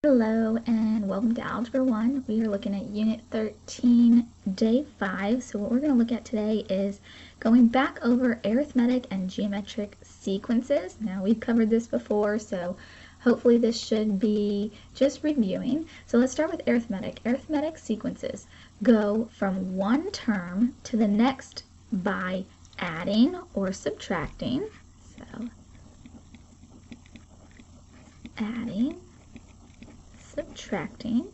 Hello and welcome to Algebra 1. We are looking at Unit 13, Day 5. So what we're going to look at today is going back over arithmetic and geometric sequences. Now we've covered this before, so hopefully this should be just reviewing. So let's start with arithmetic. Arithmetic sequences go from one term to the next by adding or subtracting. So adding, subtracting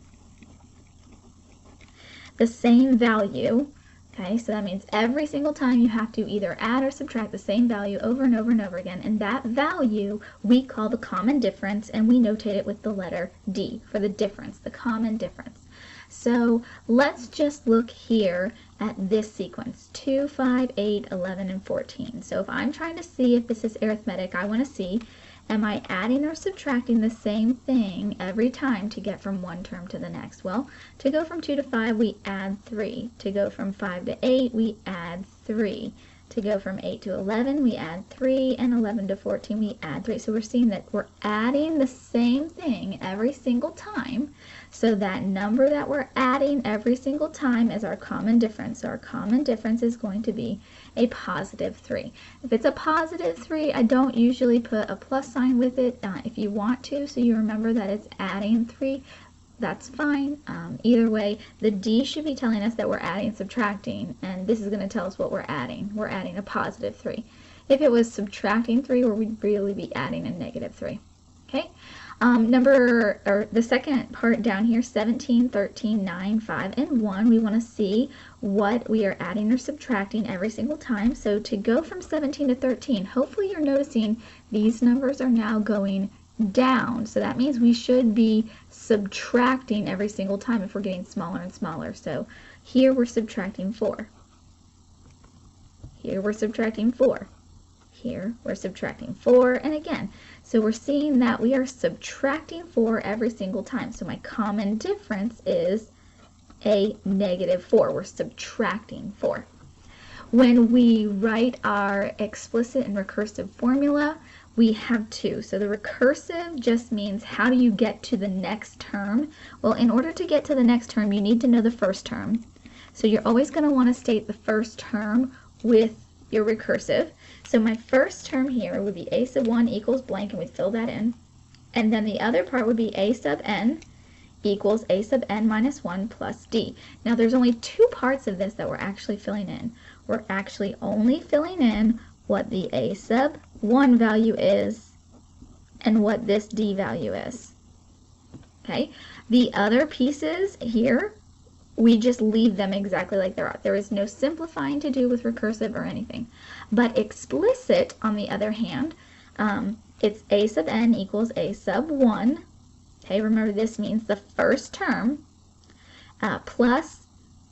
the same value. Okay, so that means every single time you have to either add or subtract the same value over and over and over again, and that value we call the common difference, and we notate it with the letter D for the difference, the common difference. So let's just look here at this sequence, 2, 5, 8, 11, and 14. So if I'm trying to see if this is arithmetic, I want to see, am I adding or subtracting the same thing every time to get from one term to the next? Well, to go from 2 to 5, we add 3. To go from 5 to 8, we add 3. To go from 8 to 11, we add 3, and 11 to 14, we add 3. So we're seeing that we're adding the same thing every single time. So that number that we're adding every single time is our common difference. So our common difference is going to be a positive 3. If it's a positive 3, I don't usually put a plus sign with it. If you want to, so you remember that it's adding 3, that's fine. Either way, the D should be telling us that we're adding, subtracting, and this is going to tell us what we're adding. We're adding a positive 3. If it was subtracting 3, we'd really be adding a negative 3. Okay? The second part down here, 17, 13, 9, 5, and 1, we want to see what we are adding or subtracting every single time. So to go from 17 to 13, hopefully you're noticing these numbers are now going down. So that means we should be subtracting every single time if we're getting smaller and smaller. So here we're subtracting 4. Here we're subtracting 4. Here we're subtracting 4, and again, so we're seeing that we are subtracting 4 every single time. So my common difference is a negative 4. We're subtracting 4. When we write our explicit and recursive formula, we have two. So the recursive just means how do you get to the next term? Well, in order to get to the next term, you need to know the first term. So you're always going to want to state the first term with your recursive. So my first term here would be a sub 1 equals blank, and we'd fill that in. And then the other part would be a sub n equals a sub n minus 1 plus d. Now there's only two parts of this that we're actually filling in. We're actually only filling in what the a sub 1 value is and what this d value is. Okay? The other pieces here, we just leave them exactly like they are. There is no simplifying to do with recursive or anything. But explicit, on the other hand, it's a sub n equals a sub 1. Okay, remember this means the first term, plus,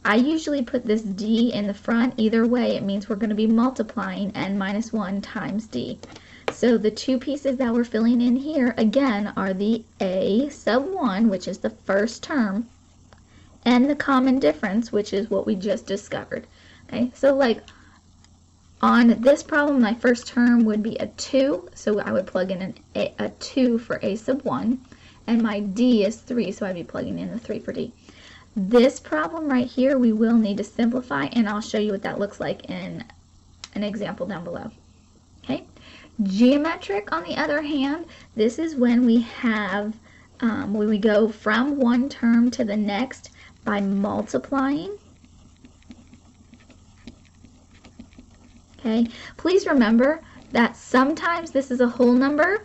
I usually put this d in the front. Either way, it means we're going to be multiplying n minus 1 times d. So the two pieces that we're filling in here, again, are the a sub 1, which is the first term, and the common difference, which is what we just discovered. Okay, so like on this problem, my first term would be a 2, so I would plug in a 2 for a sub 1, and my d is 3, so I'd be plugging in the 3 for d. This problem right here, we will need to simplify, and I'll show you what that looks like in an example down below. Okay, geometric, on the other hand, this is when we have, when we go from one term to the next by multiplying. Okay, please remember that sometimes this is a whole number,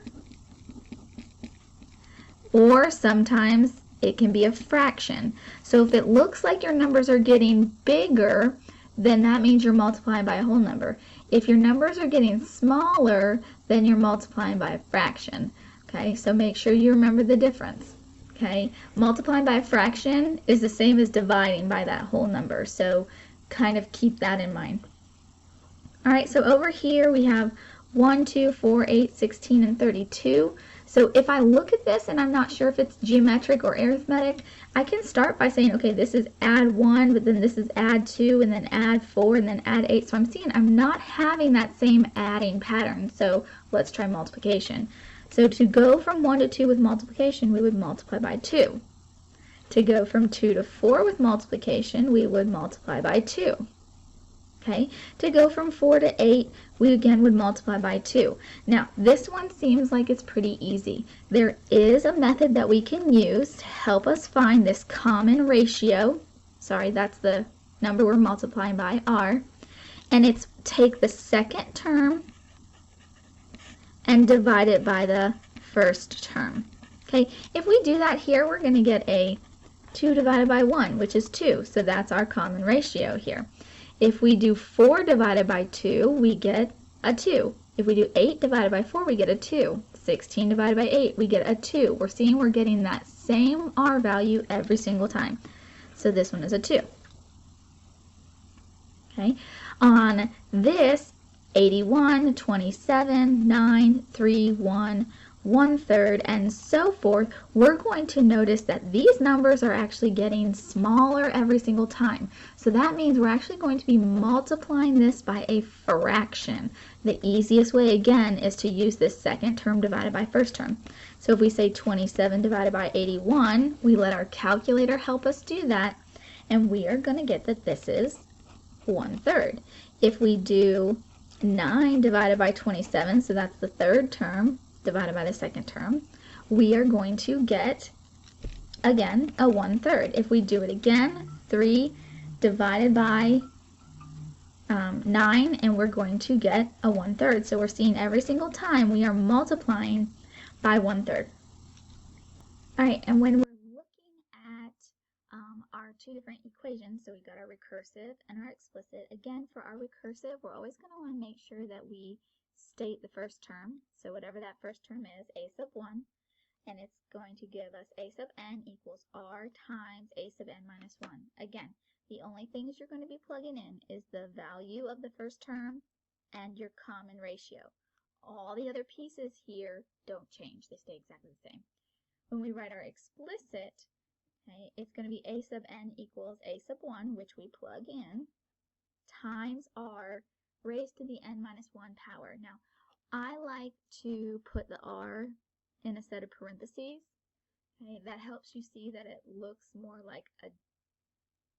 or sometimes it can be a fraction. So if it looks like your numbers are getting bigger, then that means you're multiplying by a whole number. If your numbers are getting smaller, then you're multiplying by a fraction. Okay, so make sure you remember the difference. Okay, multiplying by a fraction is the same as dividing by that whole number, so kind of keep that in mind. All right, so over here we have 1, 2, 4, 8, 16, and 32. So if I look at this and I'm not sure if it's geometric or arithmetic, I can start by saying, okay, this is add 1, but then this is add 2, and then add 4, and then add 8. So I'm seeing I'm not having that same adding pattern. So let's try multiplication. So to go from 1 to 2 with multiplication, we would multiply by 2. To go from 2 to 4 with multiplication, we would multiply by 2. Okay, to go from 4 to 8, we again would multiply by 2. Now, this one seems like it's pretty easy. There is a method that we can use to help us find this common ratio. Sorry, that's the number we're multiplying by, r. And it's take the second term and divide it by the first term. Okay, if we do that here, we're going to get a 2 divided by 1, which is 2. So that's our common ratio here. If we do 4 divided by 2, we get a 2. If we do 8 divided by 4, we get a 2. 16 divided by 8, we get a 2. We're seeing we're getting that same r value every single time. So this one is a 2. Okay, on this 81, 27, 9, 3, 1, 1/3, and so forth, we're going to notice that these numbers are actually getting smaller every single time. So that means we're actually going to be multiplying this by a fraction. The easiest way, again, is to use this second term divided by first term. So if we say 27 divided by 81, we let our calculator help us do that, and we are going to get that this is 1/3. If we do 9 divided by 27, so that's the third term, divided by the second term, we are going to get, again, a 1/3. If we do it again, 3 divided by 9, and we're going to get a 1/3. So we're seeing every single time we are multiplying by 1/3. All right, and when we're looking at our two different equations, so we've got our recursive and our explicit. Again, for our recursive, we're always going to want to make sure that we state the first term. So whatever that first term is, a sub 1, and it's going to give us a sub n equals r times a sub n minus 1. Again, the only things you're going to be plugging in is the value of the first term and your common ratio. All the other pieces here don't change. They stay exactly the same. When we write our explicit, okay, it's going to be a sub n equals a sub 1, which we plug in, times r raised to the n minus 1 power. Now, I like to put the r in a set of parentheses. Okay, that helps you see that it looks more like an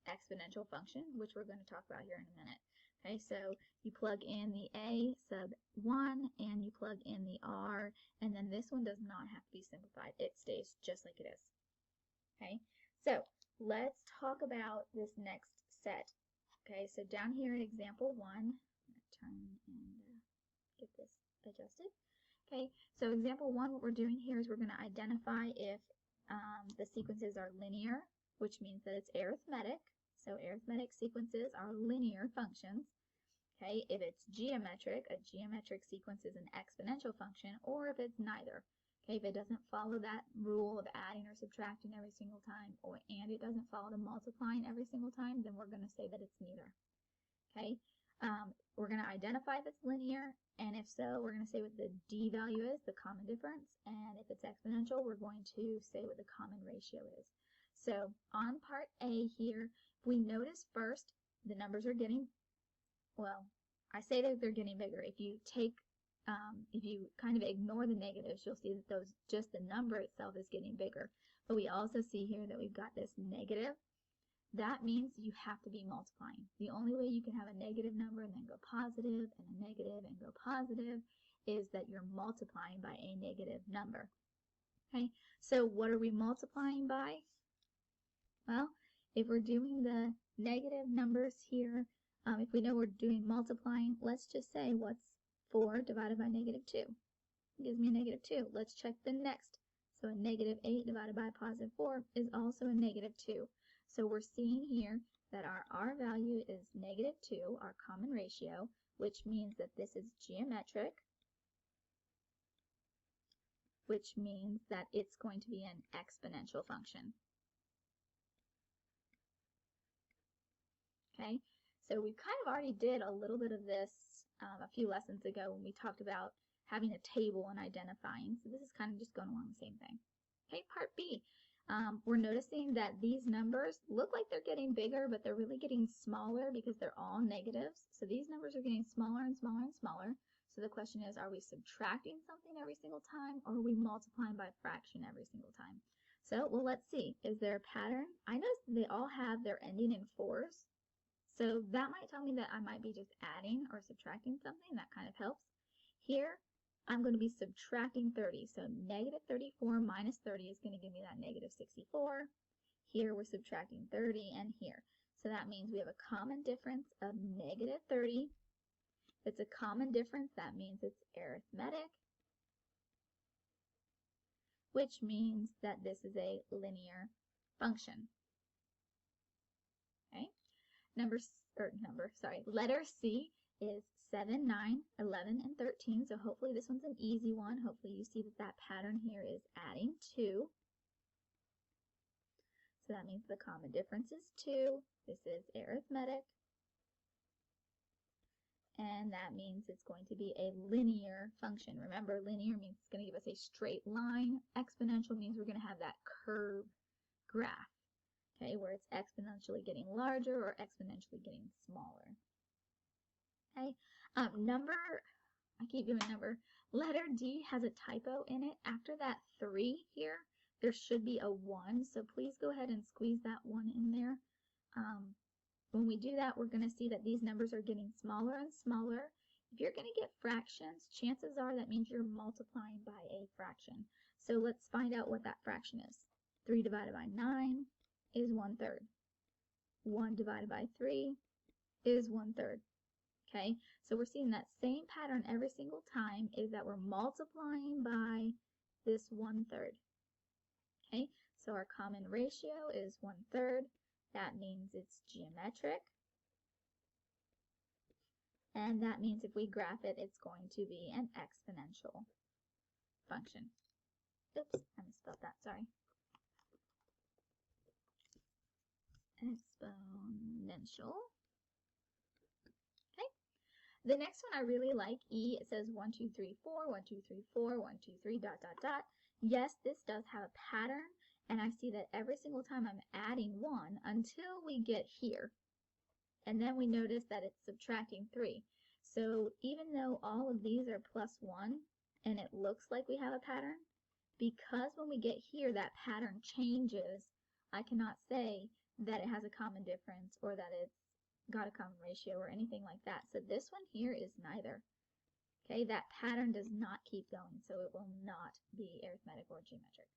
exponential function, which we're going to talk about here in a minute. Okay, so you plug in the a sub 1 and you plug in the r, and then this one does not have to be simplified. It stays just like it is. Okay, so let's talk about this next set. Okay, so down here at example 1, I'm going to turn and get this adjusted. Okay, so example 1, what we're doing here is we're going to identify if the sequences are linear, which means that it's arithmetic. So arithmetic sequences are linear functions. Okay, if it's geometric, a geometric sequence is an exponential function, or if it's neither. Okay, if it doesn't follow that rule of adding or subtracting every single time, and it doesn't follow the multiplying every single time, then we're going to say that it's neither. Okay, we're going to identify if it's linear, and if so, we're going to say what the d value is, the common difference, and if it's exponential, we're going to say what the common ratio is. So on part A here, we notice first the numbers are getting, well, I say that they're getting bigger. If you take if you kind of ignore the negatives, you'll see that just the number itself is getting bigger. But we also see here that we've got this negative. That means you have to be multiplying. The only way you can have a negative number and then go positive and a negative and go positive is that you're multiplying by a negative number. Okay, so what are we multiplying by? Well, if we're doing the negative numbers here, if we know we're doing multiplying, let's just say what's 4 divided by negative 2. It gives me a negative 2. Let's check the next. So a negative 8 divided by a positive 4 is also a negative 2. So we're seeing here that our r value is negative 2, our common ratio, which means that this is geometric, which means that it's going to be an exponential function. Okay, so we kind of already did a little bit of this a few lessons ago when we talked about having a table and identifying. So this is kind of just going along the same thing. Okay, part B. We're noticing that these numbers look like they're getting bigger, but they're really getting smaller because they're all negatives. So these numbers are getting smaller and smaller and smaller. So the question is, are we subtracting something every single time, or are we multiplying by fraction every single time? So, well, let's see. Is there a pattern? I noticed they all have their ending in 4s. So that might tell me that I might be just adding or subtracting something. That kind of helps. Here, I'm going to be subtracting 30. So negative 34 minus 30 is going to give me that negative 64. Here, we're subtracting 30, and here. So that means we have a common difference of negative 30. If it's a common difference, that means it's arithmetic, which means that this is a linear function. Okay? Letter C is 7, 9, 11, and 13. So hopefully this one's an easy one. Hopefully you see that that pattern here is adding 2. So that means the common difference is 2. This is arithmetic. And that means it's going to be a linear function. Remember, linear means it's going to give us a straight line. Exponential means we're going to have that curved graph, okay, where it's exponentially getting larger or exponentially getting smaller. Okay, I keep doing number. Letter D has a typo in it. After that 3 here, there should be a 1, so please go ahead and squeeze that 1 in there. When we do that, we're going to see that these numbers are getting smaller and smaller. If you're going to get fractions, chances are that means you're multiplying by a fraction. So let's find out what that fraction is. 3 divided by 9 is 1/3. 1 divided by 3 is 1/3. Okay, so we're seeing that same pattern every single time, is that we're multiplying by this 1/3. Okay, so our common ratio is 1/3. That means it's geometric. And that means if we graph it, it's going to be an exponential function. Oops, I misspelled that, sorry. Exponential. Okay. The next one I really like, E. It says 1, 2, 3, 4, 1, 2, 3, 4, 1, 2, 3, ... Yes, this does have a pattern. And I see that every single time I'm adding 1 until we get here. And then we notice that it's subtracting 3. So even though all of these are +1 and it looks like we have a pattern, because when we get here that pattern changes, I cannot say that it has a common difference or that it's got a common ratio or anything like that. So this one here is neither. Okay, that pattern does not keep going, so it will not be arithmetic or geometric.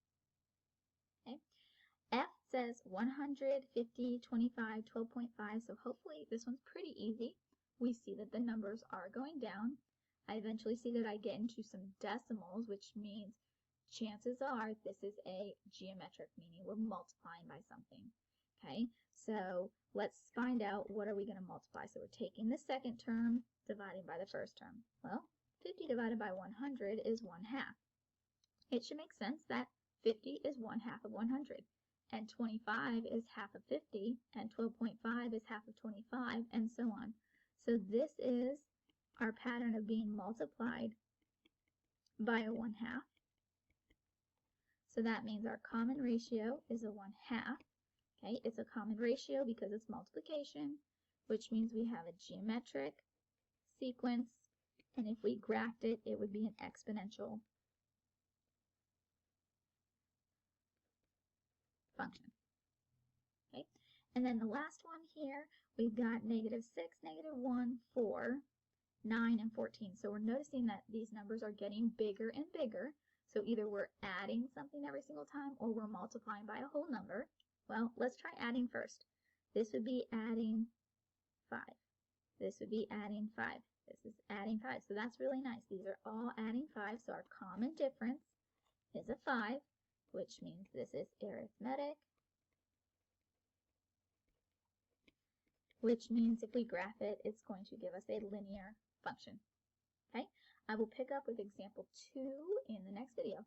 Okay. F says 100, 50, 25, 12.5, so hopefully this one's pretty easy. We see that the numbers are going down. I eventually see that I get into some decimals, which means chances are this is a geometric, meaning we're multiplying by something. Okay, so let's find out what are we going to multiply. So we're taking the second term, dividing by the first term. Well, 50 divided by 100 is 1/2. It should make sense that 50 is 1/2 of 100, and 25 is half of 50, and 12.5 is half of 25, and so on. So this is our pattern of being multiplied by a 1/2. So that means our common ratio is a 1/2. Okay, it's a common ratio because it's multiplication, which means we have a geometric sequence, and if we graphed it, it would be an exponential function. Okay, and then the last one here, we've got -6, -1, 4, 9, and 14. So we're noticing that these numbers are getting bigger and bigger. So either we're adding something every single time or we're multiplying by a whole number. Well, let's try adding first. This would be adding 5. This would be adding 5. This is adding 5. So that's really nice. These are all adding 5. So our common difference is a 5, which means this is arithmetic, which means if we graph it, it's going to give us a linear function. Okay, I will pick up with example 2 in the next video.